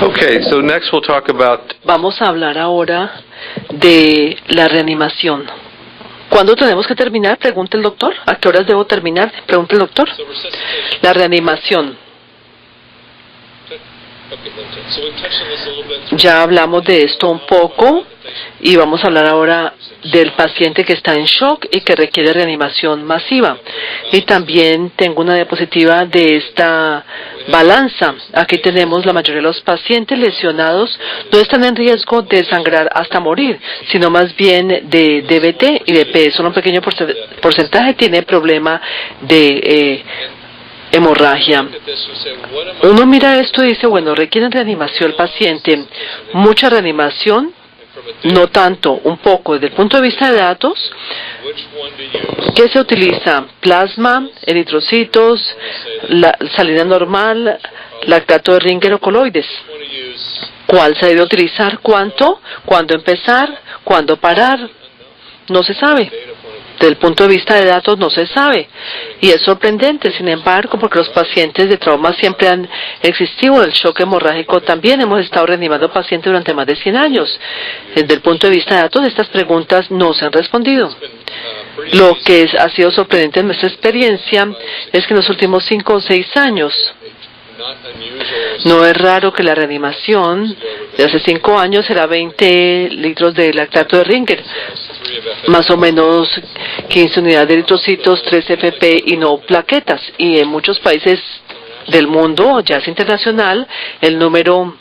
Okay, so next we'll talk about... Vamos a hablar ahora de la reanimación. ¿Cuándo tenemos que terminar? Pregunta el doctor. ¿A qué horas debo terminar? Pregunta el doctor. La reanimación. Ya hablamos de esto un poco y vamos a hablar ahora del paciente que está en shock y que requiere reanimación masiva. Y también tengo una diapositiva de esta balanza. Aquí tenemos la mayoría de los pacientes lesionados no están en riesgo de sangrar hasta morir, sino más bien de DVT y de P. Solo un pequeño porcentaje tiene problema de hemorragia. Uno mira esto y dice, bueno, requiere reanimación el paciente, mucha reanimación, no tanto, un poco. Desde el punto de vista de datos, ¿qué se utiliza? Plasma, eritrocitos, la salina normal, lactato de Ringer o coloides. ¿Cuál se debe utilizar? ¿Cuánto? ¿Cuándo empezar? ¿Cuándo parar? No se sabe. Desde el punto de vista de datos no se sabe. Y es sorprendente, sin embargo, porque los pacientes de trauma siempre han existido. El shock hemorrágico también. Hemos estado reanimando pacientes durante más de 100 años. Desde el punto de vista de datos, estas preguntas no se han respondido. Lo que ha sido sorprendente en nuestra experiencia es que en los últimos 5 o 6 años, no es raro que la reanimación de hace 5 años era 20 litros de lactato de Ringer, más o menos 15 unidades de eritrocitos, 3 FP y no plaquetas. Y en muchos países del mundo, ya es internacional, el número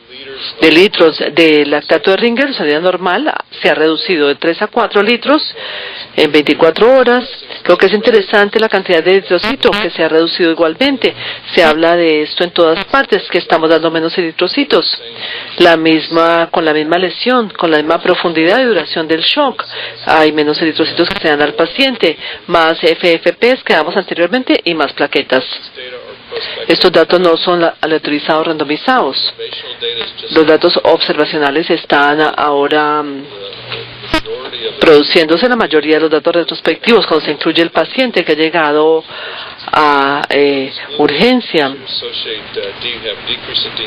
de litros de lactato de Ringer, salida normal, se ha reducido de 3 a 4 litros en 24 horas. Creo que es interesante la cantidad de eritrocitos que se ha reducido igualmente. Se habla de esto en todas partes, que estamos dando menos eritrocitos. Con la misma lesión, con la misma profundidad y duración del shock, hay menos eritrocitos que se dan al paciente, más FFPs que damos anteriormente y más plaquetas. Estos datos no son aleatorizados randomizados. Los datos observacionales están ahora produciéndose la mayoría de los datos retrospectivos cuando se incluye el paciente que ha llegado a urgencia,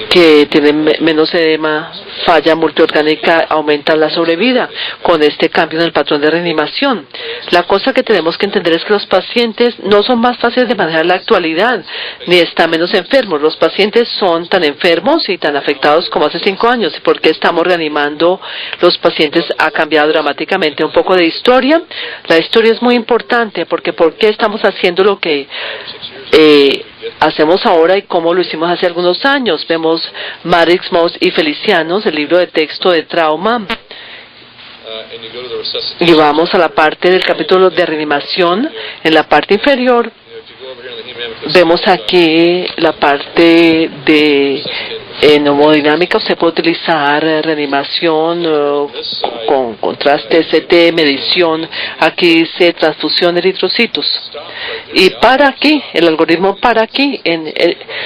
que tiene menos edema, falla multiorgánica, aumenta la sobrevida con este cambio en el patrón de reanimación. La cosa que tenemos que entender es que los pacientes no son más fáciles de manejar en la actualidad, ni están menos enfermos. Los pacientes son tan enfermos y tan afectados como hace 5 años. ¿Y por qué estamos reanimando los pacientes? Ha cambiado dramáticamente. Un poco de historia. La historia es muy importante porque ¿por qué estamos haciendo lo que hacemos ahora y cómo lo hicimos hace algunos años? Vemos Maddox, Moss y Felicianos, el libro de texto de trauma, y vamos a la parte del capítulo de reanimación. En la parte inferior vemos aquí la parte de neumodinámica. Usted puede utilizar reanimación con contraste ST, medición. Aquí dice transfusión de eritrocitos. Y para aquí, el algoritmo para aquí, en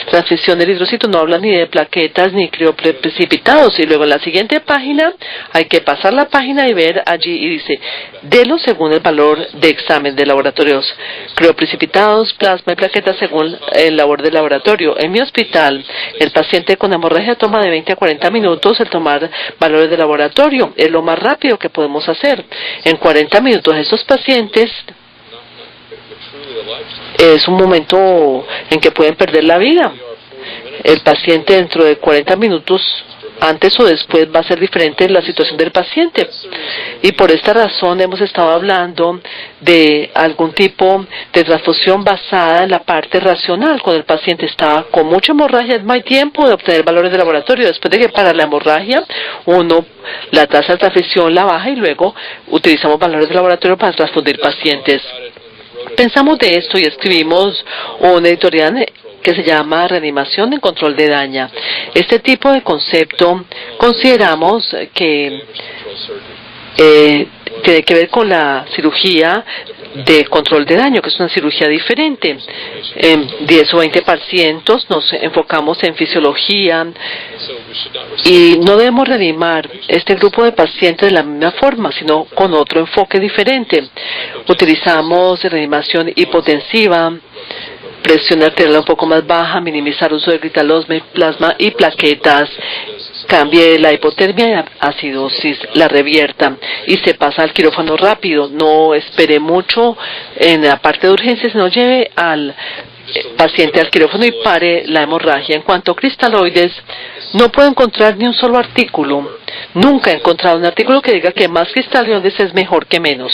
transfusión de eritrocitos, no habla ni de plaquetas ni crioprecipitados. Y luego en la siguiente página, hay que pasar la página y ver allí, y dice, delo según el valor de examen de laboratorios. Crioprecipitados, plasma y plaquetas según el labor del laboratorio. En mi hospital, el paciente con hemorragia toma de 20 a 40 minutos el tomar valores de laboratorio. Es lo más rápido que podemos hacer. En 40 minutos estos pacientes es un momento en que pueden perder la vida. El paciente dentro de 40 minutos, antes o después, va a ser diferente la situación del paciente. Y por esta razón hemos estado hablando de algún tipo de transfusión basada en la parte racional. Cuando el paciente está con mucha hemorragia, no hay tiempo de obtener valores de laboratorio. Después de que para la hemorragia, la tasa de transfusión la baja y luego utilizamos valores de laboratorio para transfundir pacientes. Pensamos de esto y escribimos un editorial que se llama Reanimación en Control de Daño. Este tipo de concepto consideramos que tiene que ver con la cirugía de control de daño, que es una cirugía diferente. En 10 o 20 pacientes nos enfocamos en fisiología y no debemos reanimar este grupo de pacientes de la misma forma, sino con otro enfoque diferente. Utilizamos reanimación hipotensiva, presión arterial un poco más baja, minimizar uso de gritalosma, plasma y plaquetas, cambie la hipotermia y acidosis, la revierta y se pasa al quirófano rápido. No espere mucho en la parte de urgencias, sino lleve al paciente al quirófano y pare la hemorragia. En cuanto a cristaloides, no puedo encontrar ni un solo artículo. Nunca he encontrado un artículo que diga que más cristaloides es mejor que menos.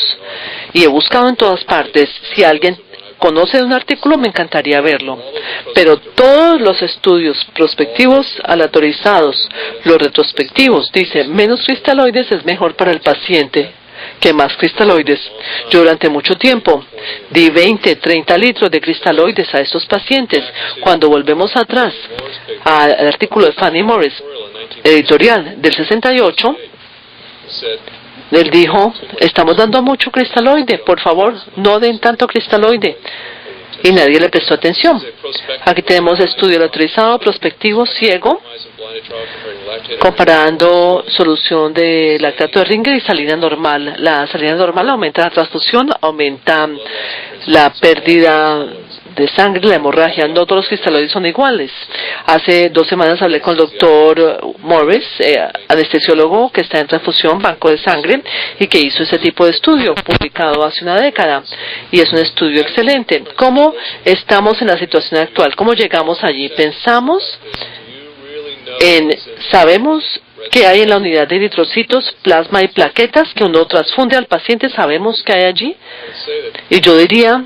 Y he buscado en todas partes. Si alguien conoce un artículo, me encantaría verlo. Pero todos los estudios prospectivos aleatorizados, los retrospectivos, dicen menos cristaloides es mejor para el paciente que más cristaloides. Yo durante mucho tiempo di 20, 30 litros de cristaloides a estos pacientes. Cuando volvemos atrás al artículo de Fanny Morris, editorial del 68, él dijo, estamos dando mucho cristaloide, por favor, no den tanto cristaloide. Y nadie le prestó atención. Aquí tenemos estudio autorizado, prospectivo, ciego, comparando solución de lactato de Ringer y salina normal. La salina normal aumenta la transfusión, aumenta la pérdida de sangre, la hemorragia. No todos los cristaloides son iguales. Hace 2 semanas hablé con el doctor Morris, anestesiólogo que está en transfusión, banco de sangre, y que hizo ese tipo de estudio, publicado hace una década. Y es un estudio excelente. ¿Cómo estamos en la situación actual? ¿Cómo llegamos allí? Pensamos sabemos que hay en la unidad de eritrocitos, plasma y plaquetas que uno transfunde al paciente, sabemos que hay allí. Y yo diría,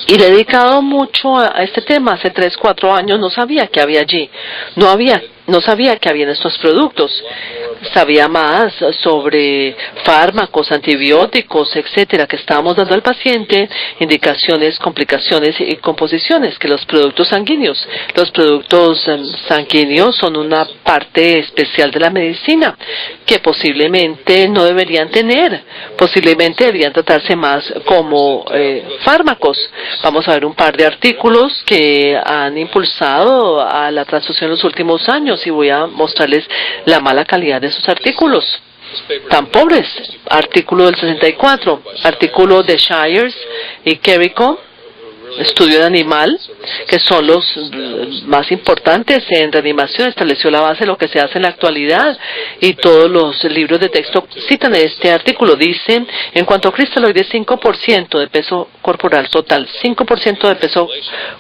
y le he dedicado mucho a este tema, hace 3, 4 años no sabía que había allí, no sabía que había estos productos. Sabía más sobre fármacos, antibióticos, etcétera, que estábamos dando al paciente, indicaciones, complicaciones y composiciones, que los productos sanguíneos. Los productos sanguíneos son una parte especial de la medicina que posiblemente no deberían tener, posiblemente deberían tratarse más como fármacos. Vamos a ver un par de artículos que han impulsado a la transfusión en los últimos años y voy a mostrarles la mala calidad de esos artículos tan pobres. Artículo del 64, artículo de Shires y Kerrico, estudio de animal, que son los más importantes en reanimación, estableció la base de lo que se hace en la actualidad y todos los libros de texto citan este artículo. Dice, en cuanto a cristaloides, 5% de peso corporal total, 5% de peso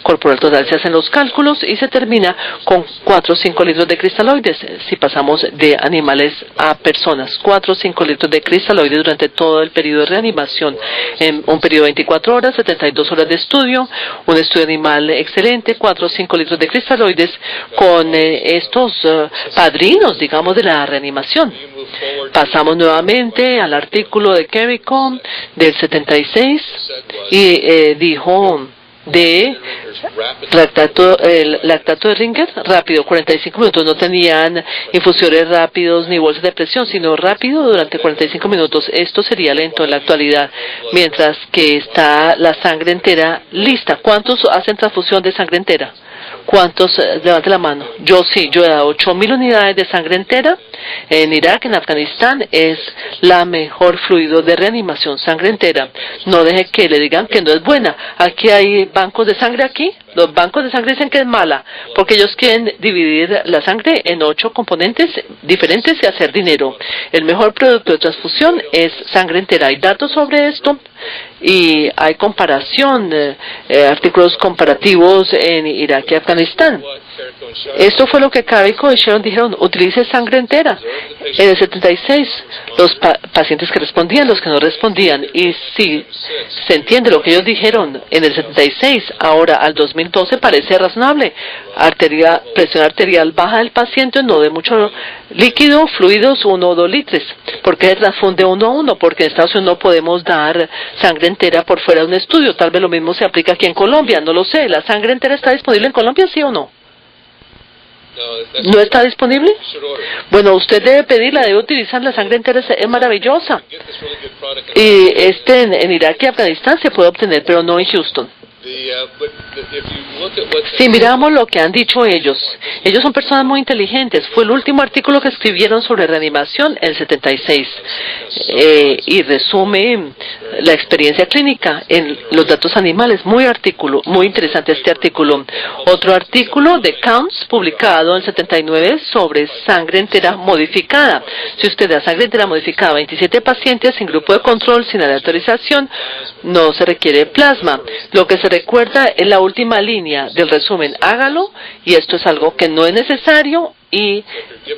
corporal total, se hacen los cálculos y se termina con 4 o 5 litros de cristaloides. Si pasamos de animales a personas, 4 o 5 litros de cristaloides durante todo el periodo de reanimación, en un periodo de 24 horas, 72 horas de estudio, un estudio animal excelente, 4 o 5 litros de cristaloides con estos padrinos, digamos, de la reanimación. Pasamos nuevamente al artículo de Kerrico del 76 y dijo de lactato de Ringer, rápido, 45 minutos, no tenían infusores rápidos ni bolsas de presión, sino rápido durante 45 minutos. Esto sería lento en la actualidad, mientras que está la sangre entera lista. ¿Cuántos hacen transfusión de sangre entera? ¿Cuántos? Levante la mano. Yo sí, yo he dado 8,000 unidades de sangre entera. En Irak, en Afganistán, es la mejor fluido de reanimación, sangre entera. No deje que le digan que no es buena. Aquí hay bancos de sangre aquí. Los bancos de sangre dicen que es mala, porque ellos quieren dividir la sangre en 8 componentes diferentes y hacer dinero. El mejor producto de transfusión es sangre entera. Hay datos sobre esto y hay comparación, artículos comparativos en Irak y Afganistán. Esto fue lo que Kerrico y Sharon dijeron, utilice sangre entera. En el 76, los pacientes que respondían, los que no respondían. Y si se entiende lo que ellos dijeron en el 76, ahora al 2012 parece razonable. Presión arterial baja del paciente, no de mucho líquido, fluidos 1 o 2 litros. ¿Por qué se transfunde 1 a 1? Porque en Estados Unidos no podemos dar sangre entera por fuera de un estudio. Tal vez lo mismo se aplica aquí en Colombia, no lo sé. ¿La sangre entera está disponible en Colombia, sí o no? ¿No está disponible? Bueno, usted debe pedirla, debe utilizar la sangre entera, es maravillosa. Y en Irak y Afganistán se puede obtener, pero no en Houston. Si miramos lo que han dicho ellos son personas muy inteligentes. Fue el último artículo que escribieron sobre reanimación en el 76 y resume la experiencia clínica en los datos animales. Muy interesante este artículo. Otro artículo de Counts publicado en el 79 sobre sangre entera modificada. Si usted da sangre entera modificada a 27 pacientes sin grupo de control, sin aleatorización, no se requiere plasma. Lo que se recuerda es la última línea del resumen. Hágalo, y esto es algo que no es necesario y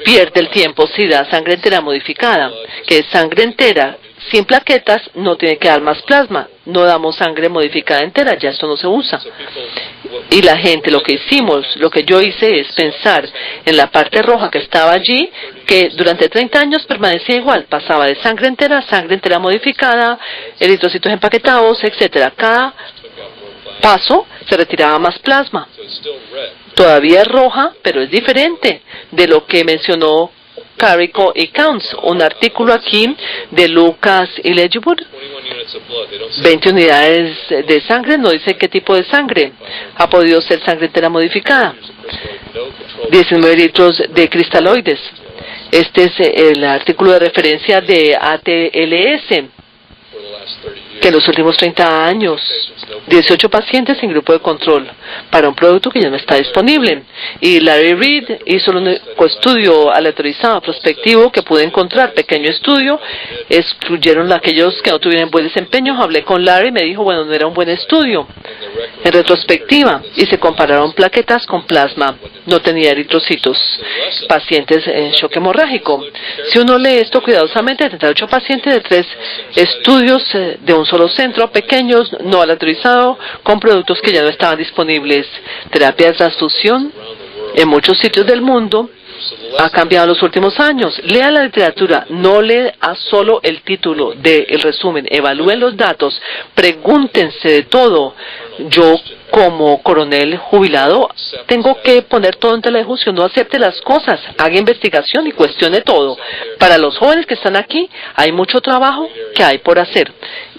pierde el tiempo si da sangre entera modificada, que es sangre entera sin plaquetas, no tiene que dar más plasma. No damos sangre modificada entera, ya esto no se usa. Y la gente, lo que yo hice es pensar en la parte roja que estaba allí, que durante 30 años permanecía igual, pasaba de sangre entera modificada, eritrocitos empaquetados, etcétera. Cada paso se retiraba más plasma. Todavía es roja, pero es diferente de lo que mencionó Carrico y Counts. Un artículo aquí de Lucas y Ledgerwood. 20 unidades de sangre, no dice qué tipo de sangre. Ha podido ser sangre entera modificada. 19 litros de cristaloides. Este es el artículo de referencia de ATLS, que en los últimos 30 años, 18 pacientes sin grupo de control para un producto que ya no está disponible. Y Larry Reed hizo un estudio aleatorizado prospectivo que pude encontrar, pequeño estudio, excluyeron a aquellos que no tuvieran buen desempeño. Hablé con Larry y me dijo, bueno, no era un buen estudio. En retrospectiva, y se compararon plaquetas con plasma, no tenía eritrocitos, pacientes en shock hemorrágico. Si uno lee esto cuidadosamente, 38 pacientes de 3 estudios de un solo centro, pequeños, no aleatorizado, con productos que ya no estaban disponibles. Terapia de transfusión en muchos sitios del mundo ha cambiado en los últimos años. Lea la literatura, no lea solo el título del resumen, evalúen los datos, pregúntense de todo. Yo, como coronel jubilado, tengo que poner todo en tela de juicio, no acepte las cosas, haga investigación y cuestione todo. Para los jóvenes que están aquí, hay mucho trabajo que hay por hacer.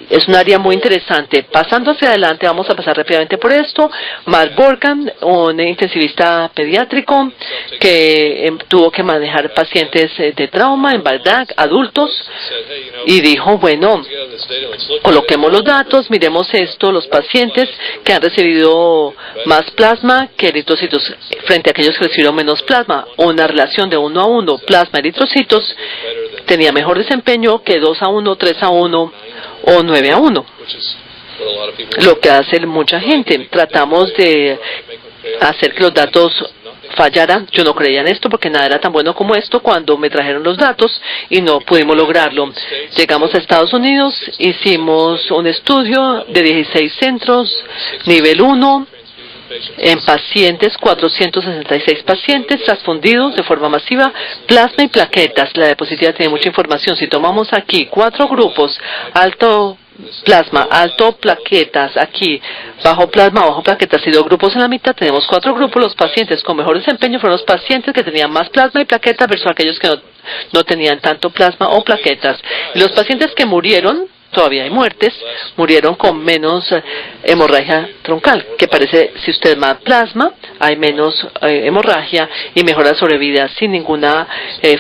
Es un área muy interesante. Pasando hacia adelante, vamos a pasar rápidamente por esto. Mark Borgan, un intensivista pediátrico que tuvo que manejar pacientes de trauma en Bagdad, adultos, y dijo, bueno, coloquemos los datos, miremos esto, los pacientes que han recibido más plasma que eritrocitos frente a aquellos que recibieron menos plasma. Una relación de 1 a 1, plasma-eritrocitos, tenía mejor desempeño que 2 a 1, 3 a 1, o 9 a 1, lo que hace mucha gente. Tratamos de hacer que los datos fallaran. Yo no creía en esto porque nada era tan bueno como esto cuando me trajeron los datos y no pudimos lograrlo. Llegamos a Estados Unidos, hicimos un estudio de 16 centros, nivel 1, en pacientes, 466 pacientes transfundidos de forma masiva, plasma y plaquetas. La diapositiva tiene mucha información. Si tomamos aquí 4 grupos, alto plasma, alto plaquetas, aquí bajo plasma, bajo plaquetas, y 2 grupos en la mitad, tenemos 4 grupos. Los pacientes con mejor desempeño fueron los pacientes que tenían más plasma y plaquetas versus aquellos que no tenían tanto plasma o plaquetas. Y los pacientes que murieron, todavía hay muertes, murieron con menos hemorragia troncal, que parece, si usted más plasma, hay menos hemorragia y mejora sobrevida sin ninguna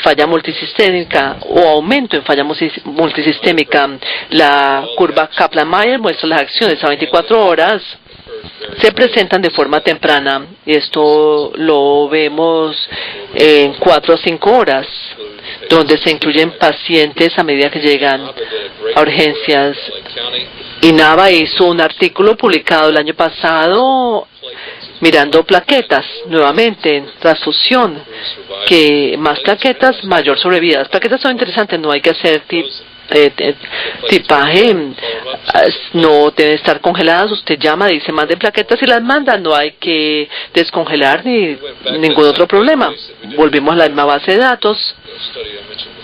falla multisistémica o aumento en falla multisistémica. La curva Kaplan-Meier muestra las acciones a 24 horas. Se presentan de forma temprana, y esto lo vemos en 4 a 5 horas, donde se incluyen pacientes a medida que llegan a urgencias. Y Nava hizo un artículo publicado el año pasado mirando plaquetas, nuevamente en transfusión, que más plaquetas, mayor sobrevida. Las plaquetas son interesantes, no hay que hacer tipaje, no deben estar congeladas. Usted llama, dice mande plaquetas y las manda, no hay que descongelar ni ningún otro problema. Volvimos a la misma base de datos.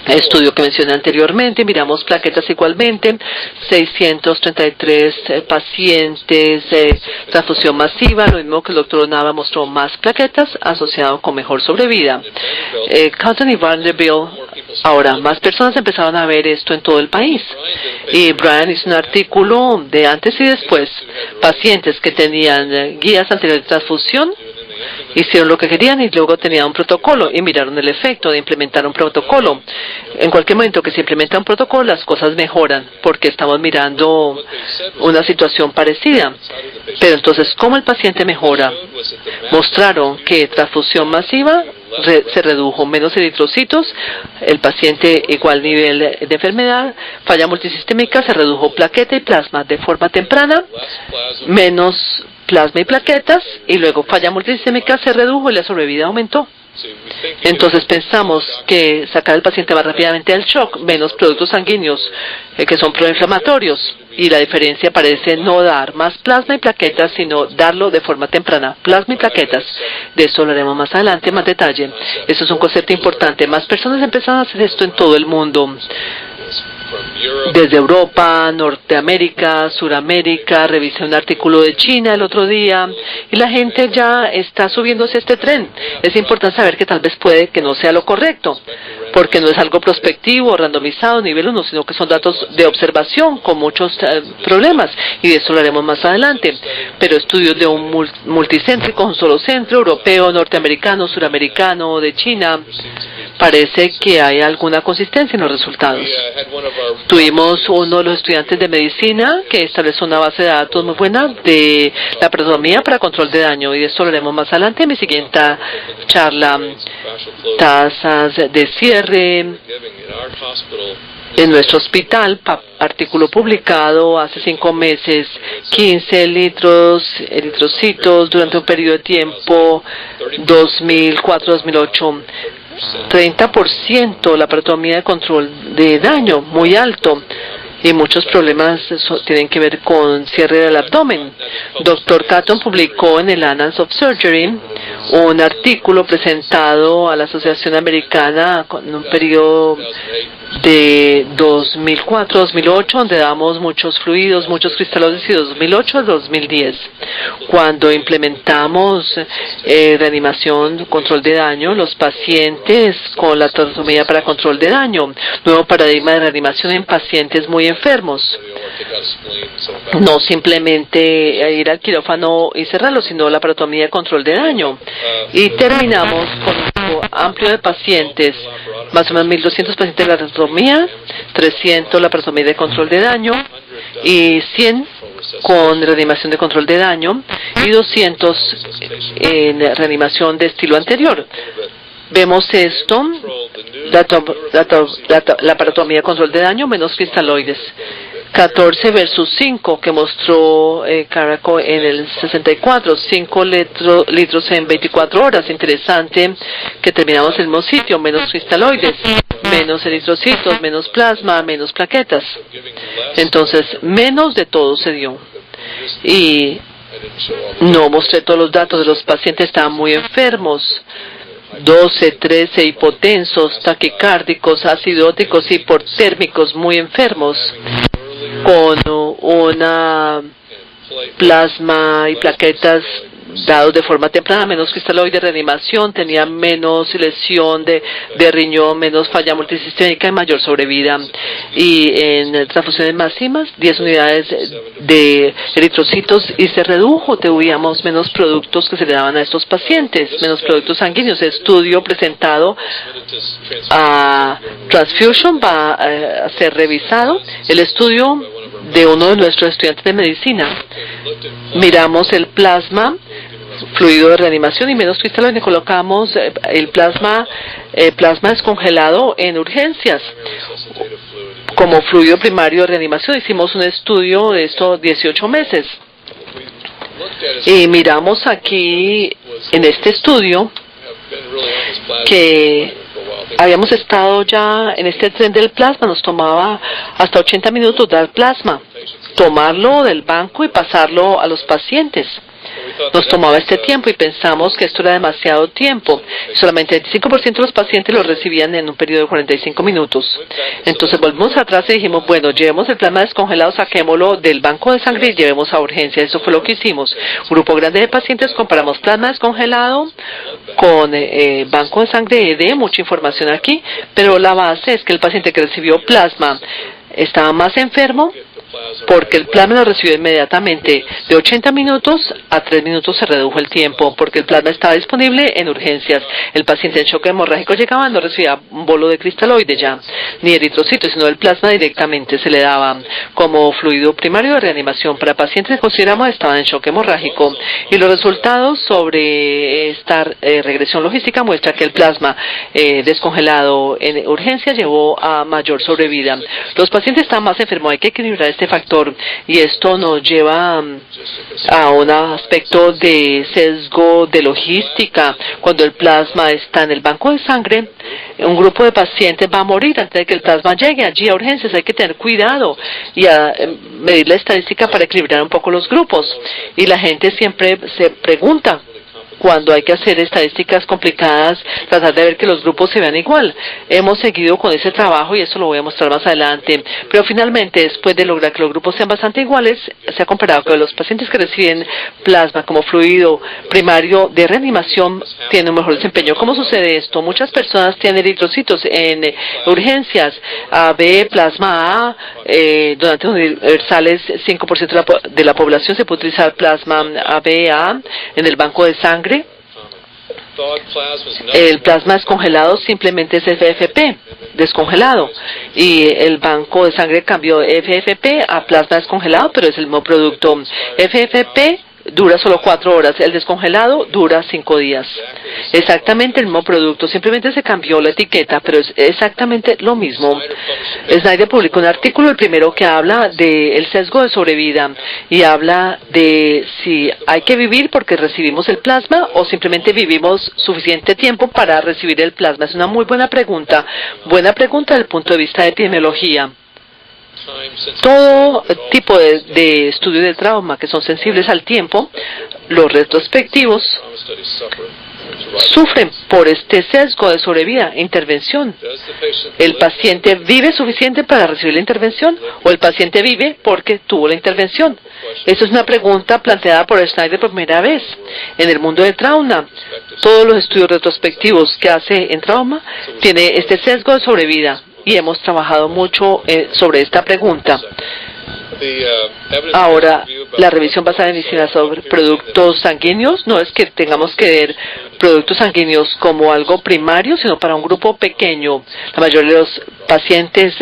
estudio que mencioné anteriormente. Miramos plaquetas igualmente, 633 pacientes, transfusión masiva, lo mismo que el doctor Nava mostró, más plaquetas asociado con mejor sobrevida. Cotton y Vanderbilt, ahora más personas empezaron a ver esto en todo el país. Y Brian hizo un artículo de antes y después. Pacientes que tenían guías anteriores de transfusión hicieron lo que querían y luego tenían un protocolo y miraron el efecto de implementar un protocolo. En cualquier momento que se implementa un protocolo, las cosas mejoran porque estamos mirando una situación parecida. Pero entonces, ¿cómo el paciente mejora? Mostraron que transfusión masiva se redujo, menos eritrocitos, el paciente igual nivel de enfermedad, falla multisistémica, se redujo plaqueta y plasma de forma temprana, menos plasma y plaquetas, y luego falla multisistémica se redujo y la sobrevida aumentó. Entonces pensamos que sacar al paciente más rápidamente del shock, menos productos sanguíneos que son proinflamatorios, y la diferencia parece no dar más plasma y plaquetas, sino darlo de forma temprana, plasma y plaquetas. De eso hablaremos más adelante, más detalle. Eso es un concepto importante. Más personas empezaron a hacer esto en todo el mundo. Desde Europa, Norteamérica, Suramérica, revisé un artículo de China el otro día y la gente ya está subiéndose a este tren. Es importante saber que tal vez puede que no sea lo correcto, porque no es algo prospectivo, randomizado, nivel 1, sino que son datos de observación con muchos problemas, y de eso lo haremos más adelante. Pero estudios de un multicéntrico, un solo centro, europeo, norteamericano, suramericano, de China, parece que hay alguna consistencia en los resultados. Tuvimos uno de los estudiantes de medicina que estableció una base de datos muy buena de la laparotomía para control de daño, y de esto lo haremos más adelante en mi siguiente charla. Tasas de cierre en nuestro hospital, artículo publicado hace 5 meses, 15 eritrocitos durante un periodo de tiempo 2004-2008. 30% la laparotomía de control de daño, muy alto, y muchos problemas tienen que ver con cierre del abdomen. Dr. Catton publicó en el Annals of Surgery un artículo presentado a la Asociación Americana con un periodo de 2004-2008, donde damos muchos fluidos, muchos cristaloides, 2008-2010. Cuando implementamos reanimación, control de daño, los pacientes con la traqueotomía para control de daño, nuevo paradigma de reanimación en pacientes muy enfermos. No simplemente ir al quirófano y cerrarlo, sino la laparotomía de control de daño. Y terminamos con un grupo amplio de pacientes, más o menos 1.200 pacientes de la laparotomía, 300 la laparotomía de control de daño y 100 con reanimación de control de daño y 200 en reanimación de estilo anterior. Vemos esto, la laparotomía de control de daño menos cristaloides. 14 versus 5 que mostró Caraco en el 64, 5 litros en 24 horas. Interesante que terminamos en el mismo sitio, menos cristaloides, menos eritrocitos, menos plasma, menos plaquetas. Entonces, menos de todo se dio. Y no mostré todos los datos de los pacientes, estaban muy enfermos. 12, 13 hipotensos, taquicárdicos, acidóticos, hipotérmicos, muy enfermos, con una plasma y plaquetas dados de forma temprana, menos cristaloide de reanimación, tenía menos lesión de riñón, menos falla multisistémica y mayor sobrevida. Y en transfusiones masivas, 10 unidades de eritrocitos y se redujo, tuvimos menos productos que se le daban a estos pacientes, menos productos sanguíneos. Estudio presentado a Transfusion va a ser revisado. El estudio de uno de nuestros estudiantes de medicina. Miramos el plasma, fluido de reanimación y menos cristaloide. Colocamos el plasma descongelado en urgencias como fluido primario de reanimación. Hicimos un estudio de estos 18 meses. Y miramos aquí en este estudio que habíamos estado ya en este tren del plasma, nos tomaba hasta 80 minutos dar plasma. tomarlo del banco y pasarlo a los pacientes. Nos tomaba este tiempo y pensamos que esto era demasiado tiempo. Solamente el 25% de los pacientes lo recibían en un periodo de 45 minutos. Entonces volvimos atrás y dijimos, bueno, llevemos el plasma descongelado, saquémoslo del banco de sangre y llevemos a urgencia. Eso fue lo que hicimos. Grupo grande de pacientes, comparamos plasma descongelado con banco de sangre ED, mucha información aquí, pero la base es que el paciente que recibió plasma estaba más enfermo porque el plasma lo recibió inmediatamente. De 80 minutos a 3 minutos se redujo el tiempo porque el plasma estaba disponible en urgencias. El paciente en shock hemorrágico llegaba, no recibía un bolo de cristaloide ya, ni eritrocitos, sino el plasma directamente se le daba como fluido primario de reanimación para pacientes que consideramos estaban en shock hemorrágico. Y los resultados sobre esta regresión logística muestra que el plasma descongelado en urgencias llevó a mayor sobrevida. Los pacientes están más enfermos, hay que equilibrar este factor y esto nos lleva a un aspecto de sesgo de logística. Cuando el plasma está en el banco de sangre, un grupo de pacientes va a morir antes de que el plasma llegue allí a urgencias. Hay que tener cuidado y a medir la estadística para equilibrar un poco los grupos. Y la gente siempre se pregunta, cuando hay que hacer estadísticas complicadas, tratar de ver que los grupos se vean igual. Hemos seguido con ese trabajo y eso lo voy a mostrar más adelante. Pero finalmente, después de lograr que los grupos sean bastante iguales, se ha comparado que los pacientes que reciben plasma como fluido primario de reanimación tienen un mejor desempeño. ¿Cómo sucede esto? Muchas personas tienen eritrocitos en urgencias, AB, plasma A, donantes universales, 5% de la población se puede utilizar plasma ABA en el banco de sangre. El plasma descongelado simplemente es FFP, descongelado. Y el banco de sangre cambió FFP a plasma descongelado, pero es el mismo producto. FFP dura solo 4 horas, el descongelado dura 5 días. Exactamente el mismo producto, simplemente se cambió la etiqueta, pero es exactamente lo mismo. Snyder publicó un artículo, el primero, que habla del sesgo de sobrevida y habla de si hay que vivir porque recibimos el plasma o simplemente vivimos suficiente tiempo para recibir el plasma. Es una muy buena pregunta desde el punto de vista de epidemiología. Todo tipo de estudios de trauma que son sensibles al tiempo, los retrospectivos, sufren por este sesgo de sobrevida e intervención. ¿El paciente vive suficiente para recibir la intervención o el paciente vive porque tuvo la intervención? Esa es una pregunta planteada por Snyder por primera vez en el mundo del trauma. Todos los estudios retrospectivos que hace en trauma tiene este sesgo de sobrevida. Y hemos trabajado mucho sobre esta pregunta. Ahora, la revisión basada en medicina sobre productos sanguíneos no es que tengamos que ver productos sanguíneos como algo primario, sino para un grupo pequeño. La mayoría de los pacientes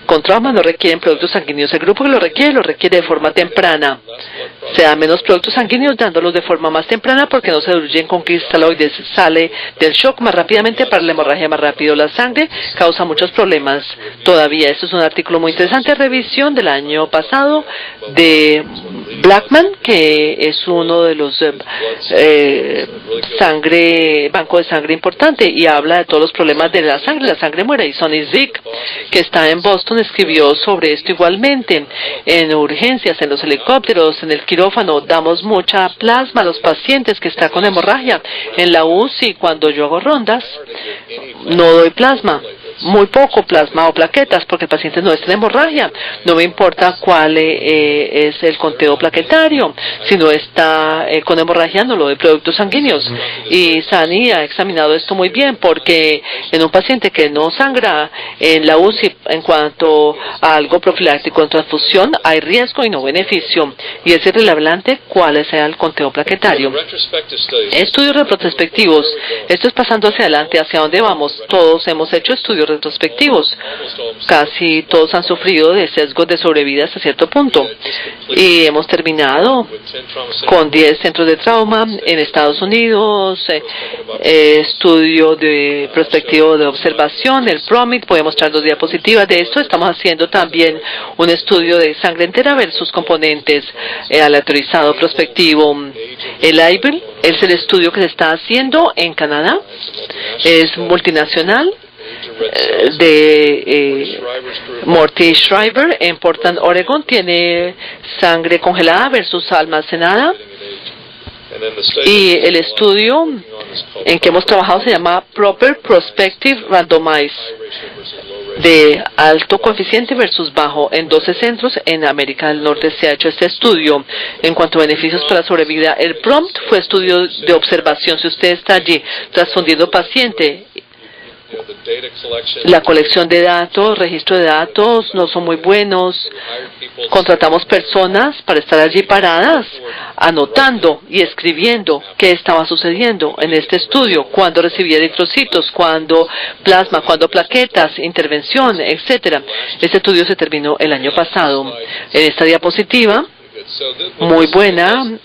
con trauma no requieren productos sanguíneos. El grupo que lo requiere de forma temprana. Se da menos productos sanguíneos dándolos de forma más temprana porque no se diluyen con cristaloides. Sale del shock más rápidamente para la hemorragia más rápido. La sangre causa muchos problemas todavía. Esto es un artículo muy interesante, revisión del año pasado de Blackman, que es uno de los banco de sangre importante y habla de todos los problemas de la sangre muere. Y Sonny Zick, que está en Boston, escribió sobre esto igualmente. En urgencias, en los helicópteros, en el quirófano, damos mucha plasma a los pacientes que están con hemorragia. En la UCI, cuando yo hago rondas, no doy plasma. Muy poco plasma o plaquetas porque el paciente no está en hemorragia. No me importa cuál es el conteo plaquetario. Si no está con hemorragia, no lo doy productos sanguíneos. Y Sani ha examinado esto muy bien porque en un paciente que no sangra en la UCI en cuanto a algo profiláctico en transfusión, hay riesgo y no beneficio. Y es irrelevante cuál sea el conteo plaquetario. Estudios retrospectivos. Esto es pasando hacia adelante. ¿Hacia dónde vamos? Todos hemos hecho estudios retrospectivos. Casi todos han sufrido de sesgos de sobrevida hasta cierto punto. Y hemos terminado con 10 centros de trauma en Estados Unidos, estudio de prospectivo de observación, el PROMIT. Voy a mostrar 2 diapositivas de esto. Estamos haciendo también un estudio de sangre entera versus componentes aleatorizado prospectivo. El IBRI es el estudio que se está haciendo en Canadá. Es multinacional. Morty Shriver en Portland, Oregon, tiene sangre congelada versus almacenada. Y el estudio en que hemos trabajado se llama Proper Prospective Randomized, de alto coeficiente versus bajo. En 12 centros en América del Norte se ha hecho este estudio. En cuanto a beneficios para la sobrevida, el prompt fue estudio de observación. Si usted está allí respondiendo paciente, la colección de datos, registro de datos no son muy buenos. Contratamos personas para estar allí paradas, anotando y escribiendo qué estaba sucediendo en este estudio, cuándo recibía eritrocitos, cuándo plasma, cuándo plaquetas, intervención, etcétera. Este estudio se terminó el año pasado. En esta diapositiva, muy buena,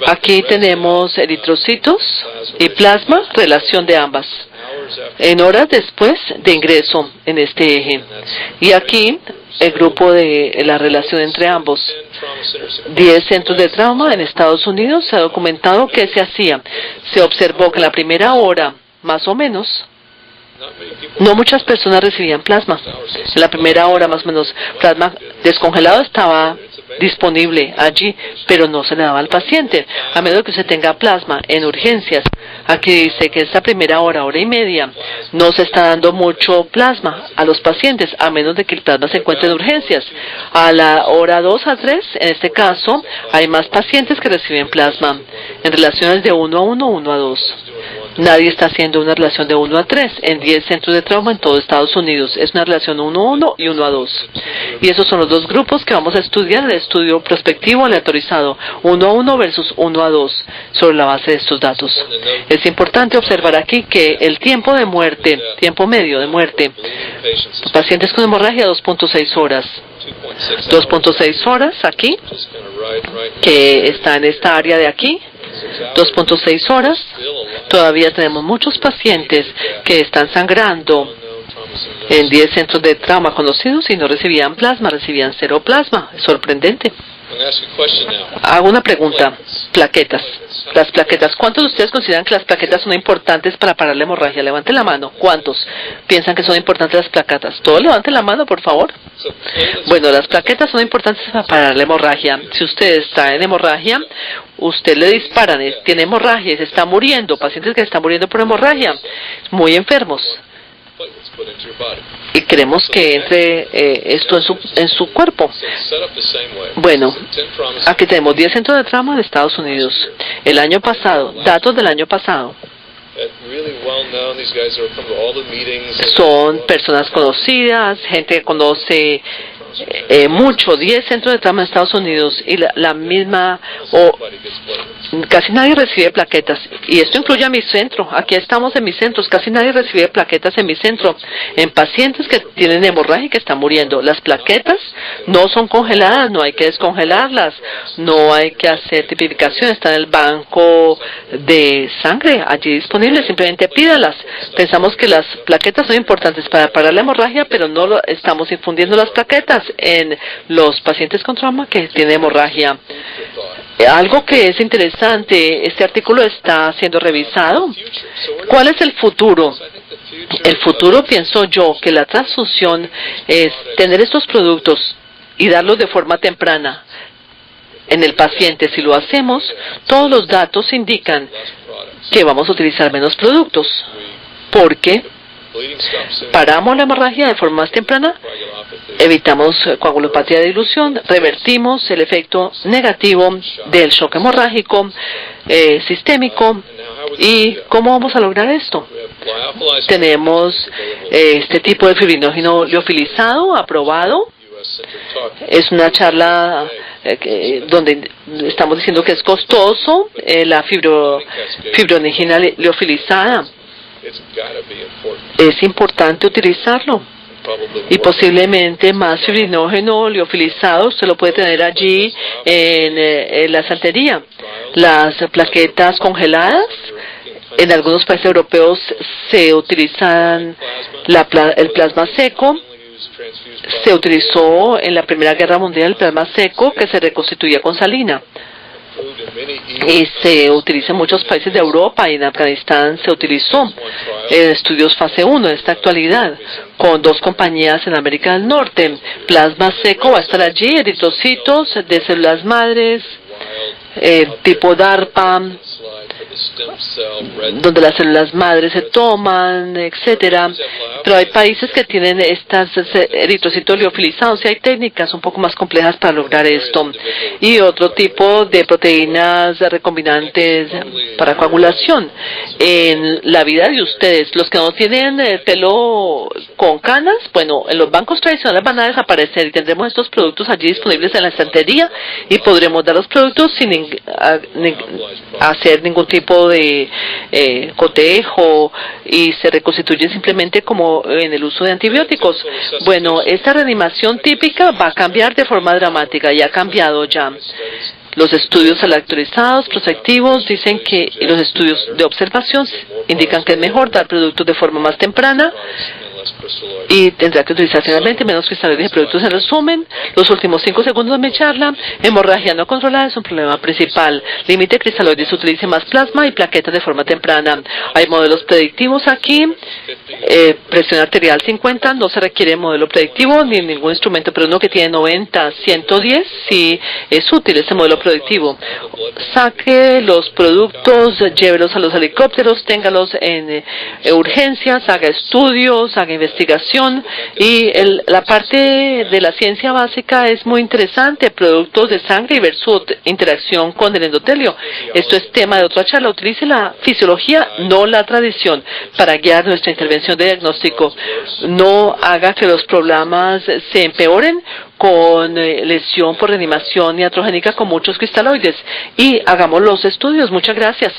aquí tenemos eritrocitos y plasma, relación de ambas, en horas después de ingreso en este eje. Y aquí el grupo de la relación entre ambos. 10 centros de trauma en Estados Unidos se ha documentado que se hacía. Se observó que en la primera hora, más o menos, no muchas personas recibían plasma. En la primera hora, más o menos, plasma descongelado estaba disponible allí, pero no se le daba al paciente, a menos que se tenga plasma en urgencias. Aquí dice que esta primera hora, hora y media, no se está dando mucho plasma a los pacientes, a menos de que el plasma se encuentre en urgencias. A la hora 2 a 3, en este caso, hay más pacientes que reciben plasma, en relaciones de 1 a 1, 1 a 2. Nadie está haciendo una relación de 1 a 3 en 10 centros de trauma en todo Estados Unidos. Es una relación 1 a 1 y 1 a 2. Y esos son los dos grupos que vamos a estudiar en el estudio prospectivo aleatorizado, 1 a 1 versus 1 a 2, sobre la base de estos datos. Es importante observar aquí que el tiempo de muerte, tiempo medio de muerte, pacientes con hemorragia, 2.6 horas. 2.6 horas aquí, que está en esta área de aquí. 2.6 horas. Todavía tenemos muchos pacientes que están sangrando en 10 centros de trauma conocidos y no recibían plasma, recibían cero plasma. Es sorprendente. Hago una pregunta. Plaquetas. Las plaquetas. ¿Cuántos de ustedes consideran que las plaquetas son importantes para parar la hemorragia? Levanten la mano. ¿Cuántos piensan que son importantes las plaquetas? Todos levanten la mano, por favor. Bueno, las plaquetas son importantes para parar la hemorragia. Si usted está en hemorragia, usted le disparan, tiene hemorragia, se está muriendo, pacientes que están muriendo por hemorragia, muy enfermos. Y queremos que entre esto en su cuerpo. Bueno, aquí tenemos 10 centros de trauma en Estados Unidos. El año pasado, datos del año pasado. Son personas conocidas, gente que conoce mucho, 10 centros de trauma en Estados Unidos y la misma, casi nadie recibe plaquetas. Y esto incluye a mi centro. Aquí estamos en mis centros. Casi nadie recibe plaquetas en mi centro. En pacientes que tienen hemorragia y que están muriendo. Las plaquetas no son congeladas, no hay que descongelarlas, no hay que hacer tipificación. Está en el banco de sangre allí disponible. Simplemente pídalas. Pensamos que las plaquetas son importantes para parar la hemorragia, pero no estamos infundiendo las plaquetas en los pacientes con trauma que tienen hemorragia. Algo que es interesante, este artículo está siendo revisado. ¿Cuál es el futuro? El futuro, pienso yo, que la transfusión es tener estos productos y darlos de forma temprana en el paciente. Si lo hacemos, todos los datos indican que vamos a utilizar menos productos, porque paramos la hemorragia de forma más temprana, evitamos coagulopatía de dilución, revertimos el efecto negativo del shock hemorrágico sistémico. ¿Y cómo vamos a lograr esto? Tenemos este tipo de fibrinógeno liofilizado aprobado. Es una charla donde estamos diciendo que es costoso la fibronegina liofilizada. Es importante utilizarlo. Y posiblemente más fibrinógeno liofilizado usted lo puede tener allí en la santería. Las plaquetas congeladas, en algunos países europeos se utilizan el plasma seco. Se utilizó en la Primera Guerra Mundial el plasma seco que se reconstituía con salina. y se utiliza en muchos países de Europa y en Afganistán se utilizó en estudios fase 1 en esta actualidad con 2 compañías en América del Norte. Plasma seco va a estar allí, eritrocitos de células madres, tipo DARPA, donde las células madres se toman, etcétera. Pero hay países que tienen estas eritrocitos liofilizados y hay técnicas un poco más complejas para lograr esto. Y otro tipo de proteínas recombinantes para coagulación. En la vida de ustedes, los que no tienen el pelo con canas, bueno, en los bancos tradicionales van a desaparecer y tendremos estos productos allí disponibles en la estantería y podremos dar los productos sin hacer ningún tipo de cotejo y se reconstituyen simplemente como en el uso de antibióticos. Bueno, esta reanimación típica va a cambiar de forma dramática y ha cambiado ya. Los estudios aleatorizados, prospectivos, dicen que los estudios de observación indican que es mejor dar productos de forma más temprana y tendrá que utilizar finalmente menos cristales de productos. En resumen, los últimos 5 segundos de mi charla: hemorragia no controlada es un problema principal. Límite cristaloides, utilice más plasma y plaquetas de forma temprana. Hay modelos predictivos aquí. Presión arterial 50, no se requiere modelo predictivo ni ningún instrumento, pero uno que tiene 90, 110, sí es útil este modelo predictivo. Saque los productos, llévelos a los helicópteros, téngalos en urgencias, haga estudios, haga investigación y la parte de la ciencia básica es muy interesante, productos de sangre y ver su interacción con el endotelio. Esto es tema de otra charla. Utilice la fisiología, no la tradición, para guiar nuestra intervención de diagnóstico. No haga que los problemas se empeoren con lesión por reanimación iatrogénica con muchos cristaloides y hagamos los estudios. Muchas gracias.